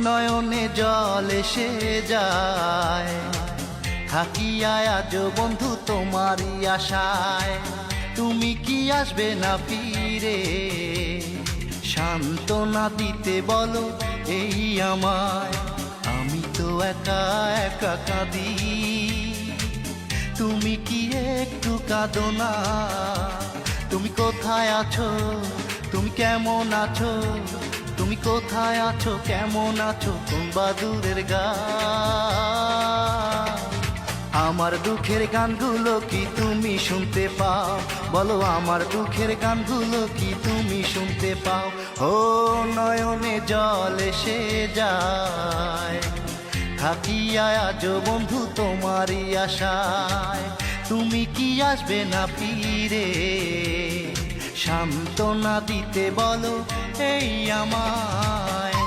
নয়নে জল এসে যায়, থাকি আজ বন্ধু তোমারই আশায়। তুমি কি আসবে না ফিরে, সান্ত্বনা দিতে বলো এই আমায়। আমি তো একা একা কাঁদি, তুমি কি একটু কাঁদো না? তুমি কোথায় আছো, তুমি কেমন আছো? তুমি কোথায় আছো, কেমন আছো, কোন বাদুরের গা? আমার দুঃখের গানগুলো কি তুমি শুনতে পাও? বলো আমার দুঃখের গানগুলো কি তুমি শুনতে পাও? ও নয়নে জল এসে যায়, থাকি আজ বন্ধু তোমারই আশায়। তুমি কি আসবে না ফিরে, সান্ত্বনা দিতে বলো এই আমায়।